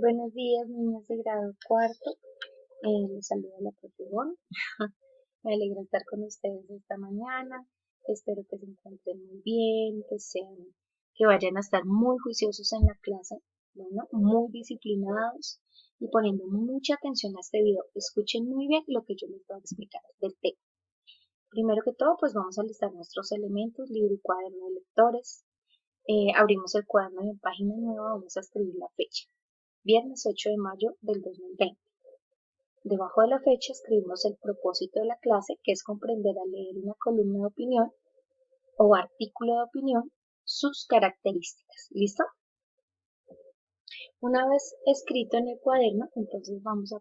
Buenos días, niñas de grado cuarto. Les saluda la profe Ivonne. Me alegra estar con ustedes esta mañana. Espero que se encuentren muy bien, que vayan a estar muy juiciosos en la clase, bueno, muy disciplinados y poniendo mucha atención a este video. Escuchen muy bien lo que yo les voy a explicar del tema. Primero que todo, pues vamos a listar nuestros elementos, libro y cuaderno de lectores. Abrimos el cuaderno y en página nueva vamos a escribir la fecha. Viernes 8 de mayo del 2020. Debajo de la fecha escribimos el propósito de la clase, que es comprender al leer una columna de opinión o artículo de opinión, sus características. ¿Listo? Una vez escrito en el cuaderno, entonces eh, vamos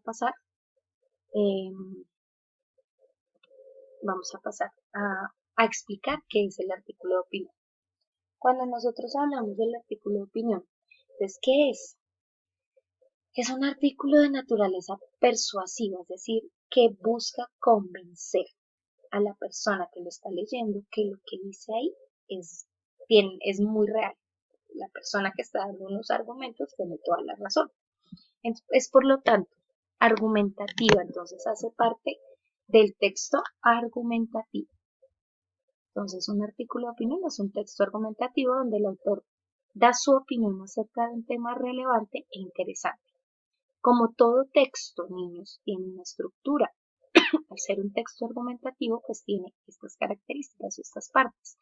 a pasar a explicar qué es el artículo de opinión. Cuando nosotros hablamos del artículo de opinión, pues, ¿qué es? Es un artículo de naturaleza persuasiva, es decir, que busca convencer a la persona que lo está leyendo que lo que dice ahí es muy real. La persona que está dando unos argumentos tiene toda la razón. Es por lo tanto argumentativa, entonces hace parte del texto argumentativo. Entonces un artículo de opinión es un texto argumentativo donde el autor da su opinión acerca de un tema relevante e interesante. Como todo texto, niños, tiene una estructura. Al ser un texto argumentativo, pues tiene estas características, estas partes.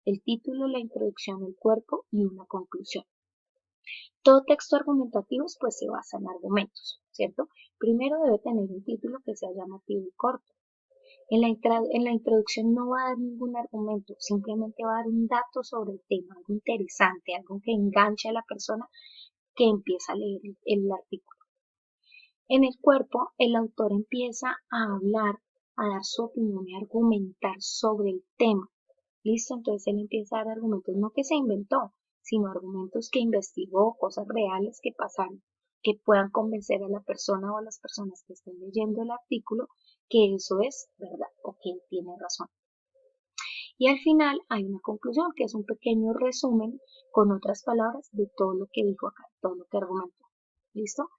El título, la introducción, el cuerpo y una conclusión. Todo texto argumentativo pues se basa en argumentos, ¿cierto? Primero debe tener un título que sea llamativo y corto. En la introducción no va a dar ningún argumento, simplemente va a dar un dato sobre el tema, algo interesante, algo que enganche a la persona que empieza a leer el artículo. En el cuerpo, el autor empieza a hablar, a dar su opinión y a argumentar sobre el tema. ¿Listo? Entonces él empieza a dar argumentos, no que se inventó, sino argumentos que investigó, cosas reales que pasaron, que puedan convencer a la persona o a las personas que estén leyendo el artículo que eso es verdad o que él tiene razón. Y al final hay una conclusión, que es un pequeño resumen con otras palabras de todo lo que dijo acá, todo lo que argumentó. ¿Listo?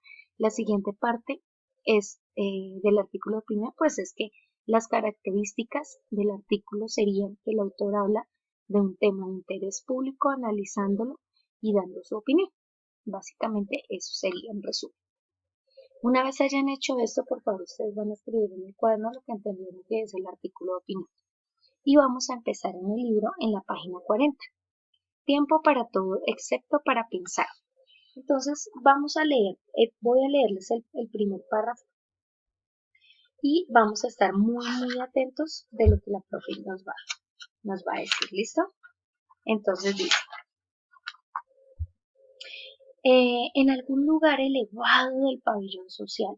La siguiente parte es del artículo de opinión, pues es que las características del artículo serían que el autor habla de un tema de interés público, analizándolo y dando su opinión. Básicamente eso sería en resumen. Una vez hayan hecho esto, por favor, ustedes van a escribir en el cuaderno lo que entendieron que es el artículo de opinión. Y vamos a empezar en el libro en la página 40. Tiempo para todo excepto para pensar. Entonces vamos a leer, voy a leerles el primer párrafo y vamos a estar muy atentos de lo que la profe nos va a decir. ¿Listo? Entonces dice, en algún lugar elevado del pabellón social,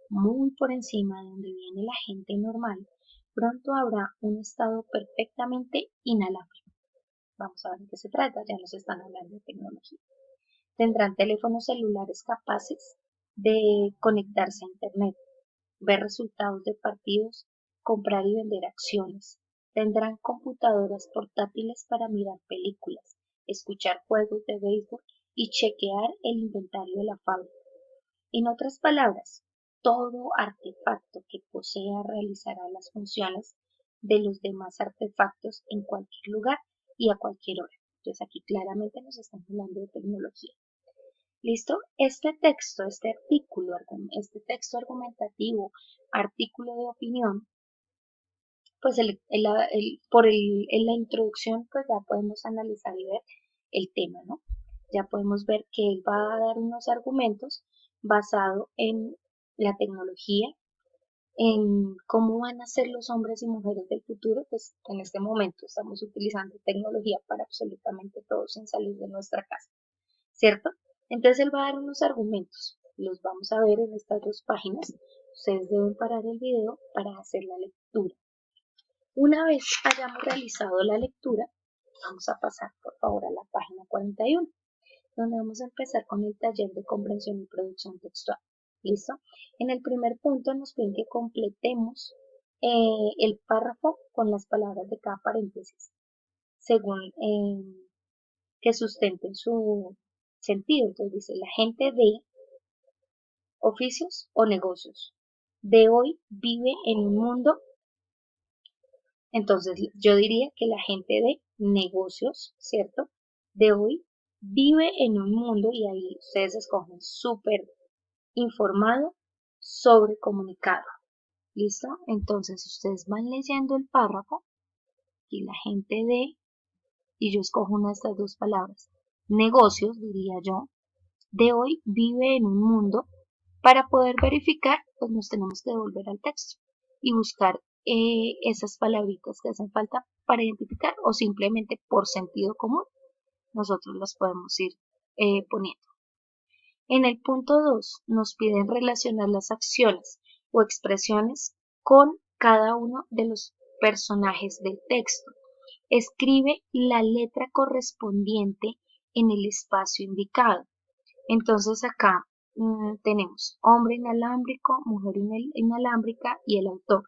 muy por encima de donde viene la gente normal, pronto habrá un estado perfectamente inhalable. Vamos a ver de qué se trata, ya nos están hablando de tecnología. Tendrán teléfonos celulares capaces de conectarse a Internet, ver resultados de partidos, comprar y vender acciones. Tendrán computadoras portátiles para mirar películas, escuchar juegos de béisbol y chequear el inventario de la fábrica. En otras palabras, todo artefacto que posea realizará las funciones de los demás artefactos en cualquier lugar y a cualquier hora. Entonces aquí claramente nos están hablando de tecnología. ¿Listo? Este texto, este texto argumentativo, artículo de opinión, pues en la introducción pues ya podemos analizar y ver el tema, ¿no? Ya podemos ver que él va a dar unos argumentos basados en la tecnología, en cómo van a ser los hombres y mujeres del futuro, pues en este momento estamos utilizando tecnología para absolutamente todo sin salir de nuestra casa, ¿cierto? Entonces él va a dar unos argumentos, los vamos a ver en estas dos páginas. Ustedes deben parar el video para hacer la lectura. Una vez hayamos realizado la lectura, vamos a pasar por favor a la página 41, donde vamos a empezar con el taller de comprensión y producción textual. ¿Listo? En el primer punto nos piden que completemos el párrafo con las palabras de cada paréntesis, según que sustenten su sentido. Entonces dice, la gente de oficios o negocios. De hoy vive en un mundo. Entonces yo diría que la gente de negocios, ¿cierto? De hoy vive en un mundo, y ahí ustedes escogen súper informado, sobre comunicado. ¿Listo? Entonces ustedes van leyendo el párrafo y la gente de, y yo escojo una de estas dos palabras, negocios, diría yo, de hoy vive en un mundo. Para poder verificar, pues nos tenemos que devolver al texto y buscar esas palabritas que hacen falta para identificar, o simplemente por sentido común nosotros las podemos ir poniendo. En el punto 2 nos piden relacionar las acciones o expresiones con cada uno de los personajes del texto. Escribe la letra correspondiente en el espacio indicado. Entonces acá tenemos hombre inalámbrico, mujer inalámbrica y el autor.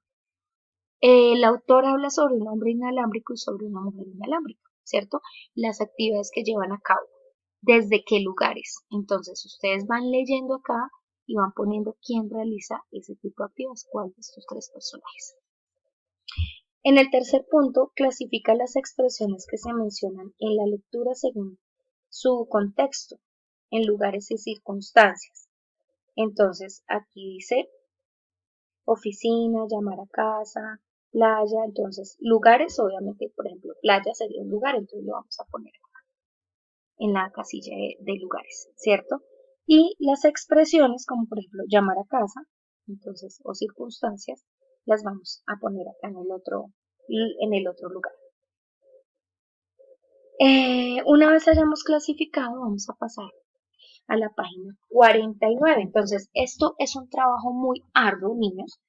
El autor habla sobre un hombre inalámbrico y sobre una mujer inalámbrica, ¿cierto? Las actividades que llevan a cabo, desde qué lugares. Entonces ustedes van leyendo acá y van poniendo quién realiza ese tipo de actividades, cuál de estos tres personajes. En el tercer punto, clasifica las expresiones que se mencionan en la lectura según su contexto, en lugares y circunstancias. Entonces aquí dice oficina, llamar a casa, playa. Entonces lugares, obviamente, por ejemplo, playa sería un lugar, entonces lo vamos a poner en la casilla de lugares, ¿cierto? Y las expresiones, como por ejemplo llamar a casa, entonces, o circunstancias, las vamos a poner acá en el otro lugar. Una vez hayamos clasificado, vamos a pasar a la página 49. Entonces, esto es un trabajo muy arduo, niños.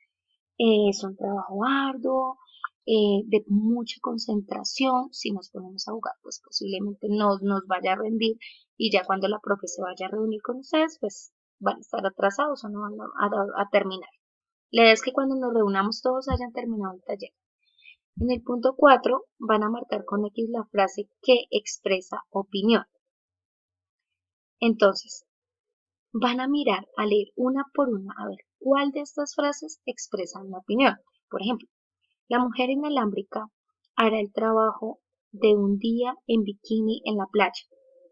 Es un trabajo arduo, de mucha concentración. Si nos ponemos a jugar, pues posiblemente nos vaya a rendir, y ya cuando la profe se vaya a reunir con ustedes, pues van a estar atrasados o no van a terminar. La idea es que cuando nos reunamos todos hayan terminado el taller. En el punto 4 van a marcar con X la frase que expresa opinión. Entonces, van a mirar, a leer una por una, a ver cuál de estas frases expresa una opinión. Por ejemplo, la mujer inalámbrica hará el trabajo de un día en bikini en la playa.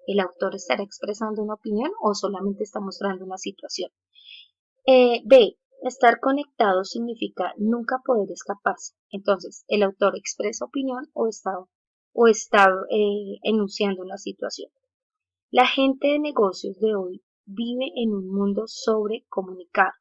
¿El autor estará expresando una opinión o solamente está mostrando una situación? B. Estar conectado significa nunca poder escaparse. Entonces, ¿el autor expresa opinión o está enunciando una situación? La gente de negocios de hoy vive en un mundo sobrecomunicado.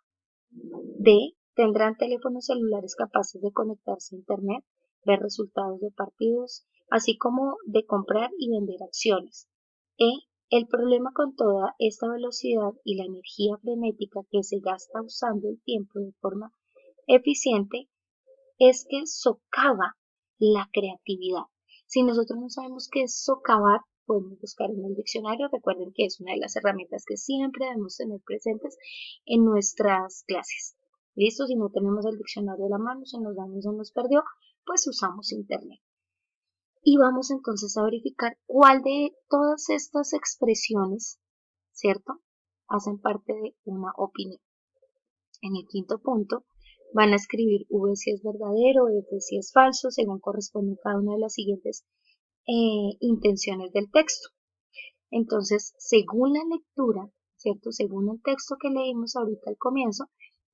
D. Tendrán teléfonos celulares capaces de conectarse a Internet, ver resultados de partidos, así como de comprar y vender acciones. E. El problema con toda esta velocidad y la energía frenética que se gasta usando el tiempo de forma eficiente es que socava la creatividad. Si nosotros no sabemos qué es socavar, podemos buscar en el diccionario. Recuerden que es una de las herramientas que siempre debemos tener presentes en nuestras clases. ¿Listo? Si no tenemos el diccionario a la mano, se nos dañó, se nos perdió, pues usamos internet. Y vamos entonces a verificar cuál de todas estas expresiones, ¿cierto?, hacen parte de una opinión. En el quinto punto, van a escribir V si es verdadero, F si es falso, según corresponde cada una de las siguientes intenciones del texto. Entonces, según la lectura, ¿cierto? Según el texto que leímos ahorita al comienzo,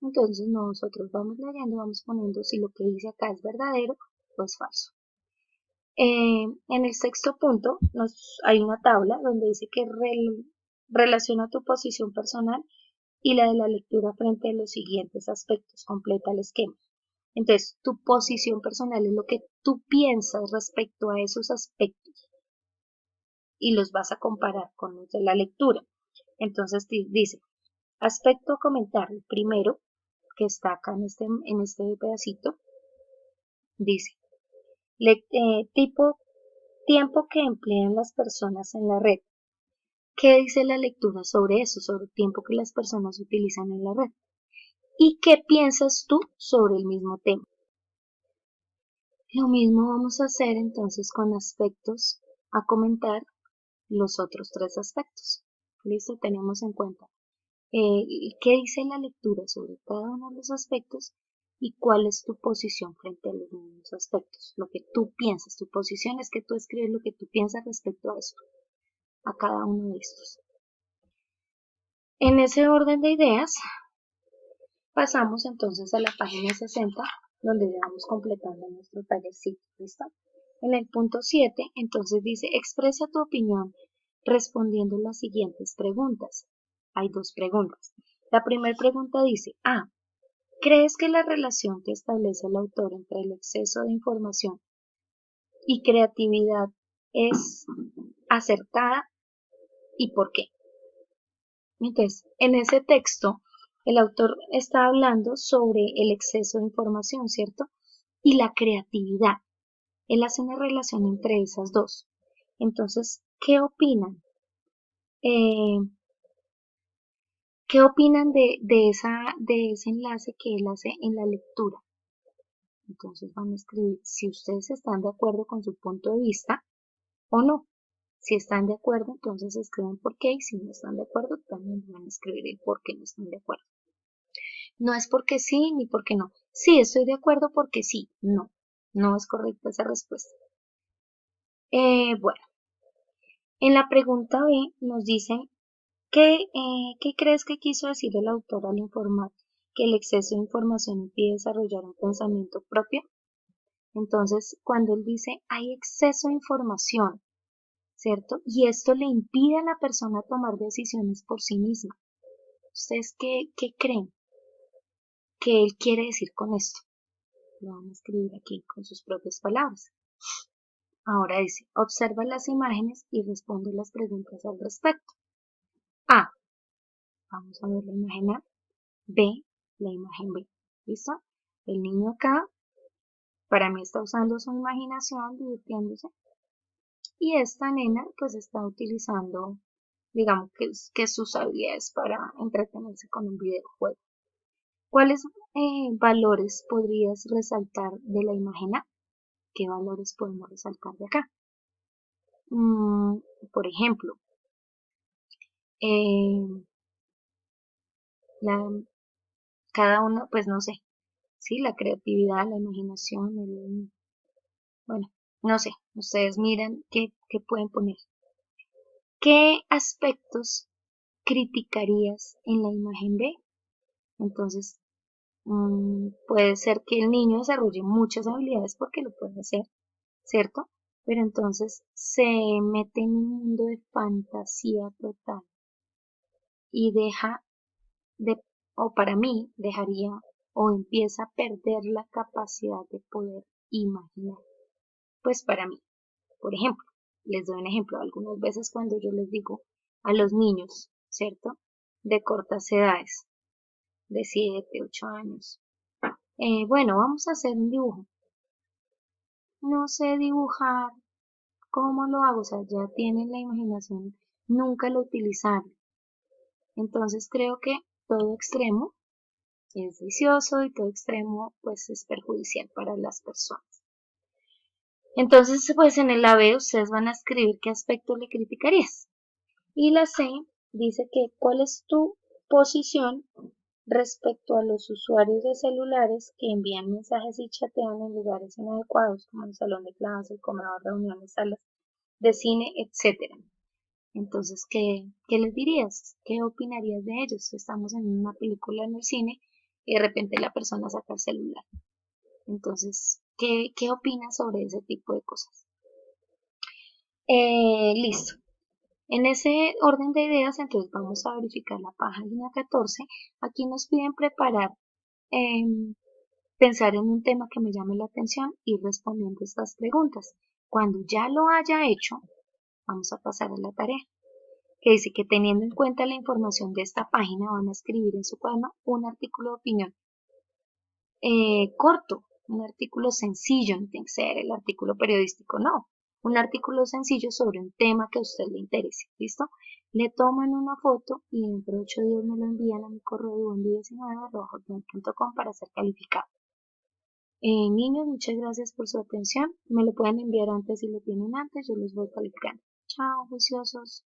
entonces nosotros vamos leyendo, vamos poniendo si lo que dice acá es verdadero o es falso. En el sexto punto hay una tabla donde dice que relaciona tu posición personal y la de la lectura frente a los siguientes aspectos. Completa el esquema. Entonces, tu posición personal es lo que tú piensas respecto a esos aspectos y los vas a comparar con los de la lectura. Entonces dice, aspecto a comentar, el primero que está acá en este pedacito, dice, tiempo que emplean las personas en la red. ¿Qué dice la lectura sobre eso, sobre el tiempo que las personas utilizan en la red? ¿Y qué piensas tú sobre el mismo tema? Lo mismo vamos a hacer entonces con aspectos a comentar, los otros tres aspectos. ¿Listo? Tenemos en cuenta qué dice la lectura sobre cada uno de los aspectos y cuál es tu posición frente a los mismos aspectos. Lo que tú piensas, tu posición es que tú escribes lo que tú piensas respecto a esto, a cada uno de estos. En ese orden de ideas, pasamos entonces a la página 60, donde ya vamos completando nuestro tallercito, ¿listo? En el punto 7, entonces dice, expresa tu opinión respondiendo las siguientes preguntas. Hay dos preguntas. La primera pregunta dice, A, ¿crees que la relación que establece el autor entre el exceso de información y creatividad es acertada y por qué? Entonces, en ese texto, el autor está hablando sobre el exceso de información, ¿cierto? Y la creatividad. Él hace una relación entre esas dos. Entonces, ¿qué opinan? Eh, ¿Qué opinan de ese enlace que él hace en la lectura? Entonces van a escribir si ustedes están de acuerdo con su punto de vista o no. Si están de acuerdo, entonces escriben por qué, y si no están de acuerdo, también van a escribir el por qué no están de acuerdo. No es porque sí ni porque no. Sí, estoy de acuerdo porque sí. No, no es correcta esa respuesta. Bueno, en la pregunta B nos dicen ¿qué crees que quiso decir el autor al informar que el exceso de información impide desarrollar un pensamiento propio? Entonces, cuando él dice hay exceso de información, ¿cierto? Y esto le impide a la persona tomar decisiones por sí misma. ¿Ustedes qué creen que él quiere decir con esto? Lo van a escribir aquí con sus propias palabras. Ahora dice, observa las imágenes y responde las preguntas al respecto. A, vamos a ver la imagen A. B, la imagen B. ¿Listo? El niño acá, para mí está usando su imaginación, divirtiéndose. Y esta nena, pues está utilizando, digamos que sus habilidades para entretenerse con un videojuego. ¿Cuáles valores podrías resaltar de la imagen A? ¿Qué valores podemos resaltar de acá? Por ejemplo, eh, cada uno, pues no sé, sí, la creatividad, la imaginación, bueno, no sé, ustedes miran qué pueden poner. ¿Qué aspectos criticarías en la imagen B? Entonces, puede ser que el niño desarrolle muchas habilidades porque lo puede hacer, ¿cierto? Pero entonces se mete en un mundo de fantasía total y deja de, o para mí, dejaría o empieza a perder la capacidad de poder imaginar. Pues para mí, por ejemplo, les doy un ejemplo, algunas veces cuando yo les digo a los niños, ¿cierto? De cortas edades, de 7, 8 años, bueno, vamos a hacer un dibujo. No sé dibujar, ¿cómo lo hago? O sea, ya tienen la imaginación, nunca lo utilizaron. Entonces creo que todo extremo es vicioso y todo extremo pues es perjudicial para las personas. Entonces, pues en el A B ustedes van a escribir qué aspecto le criticarías. Y la C dice que cuál es tu posición respecto a los usuarios de celulares que envían mensajes y chatean en lugares inadecuados como el salón de clase, el comedor, reuniones, salas de cine, etcétera. Entonces, ¿qué les dirías? ¿Qué opinarías de ellos? Estamos en una película en el cine y de repente la persona saca el celular. Entonces, ¿qué opinas sobre ese tipo de cosas? Listo. En ese orden de ideas, entonces vamos a verificar la página 14. Aquí nos piden preparar, pensar en un tema que me llame la atención y respondiendo estas preguntas. Cuando ya lo haya hecho, vamos a pasar a la tarea, que dice que teniendo en cuenta la información de esta página van a escribir en su cuaderno un artículo de opinión corto, un artículo sencillo, no tiene que ser el artículo periodístico, no, un artículo sencillo sobre un tema que a usted le interese, ¿listo? Le toman una foto y dentro de 8 días me lo envían a mi correo de buendia19@hotmail.com para ser calificado. Niños, muchas gracias por su atención. Me lo pueden enviar antes si lo tienen antes, yo los voy calificando. Chao, juiciosos.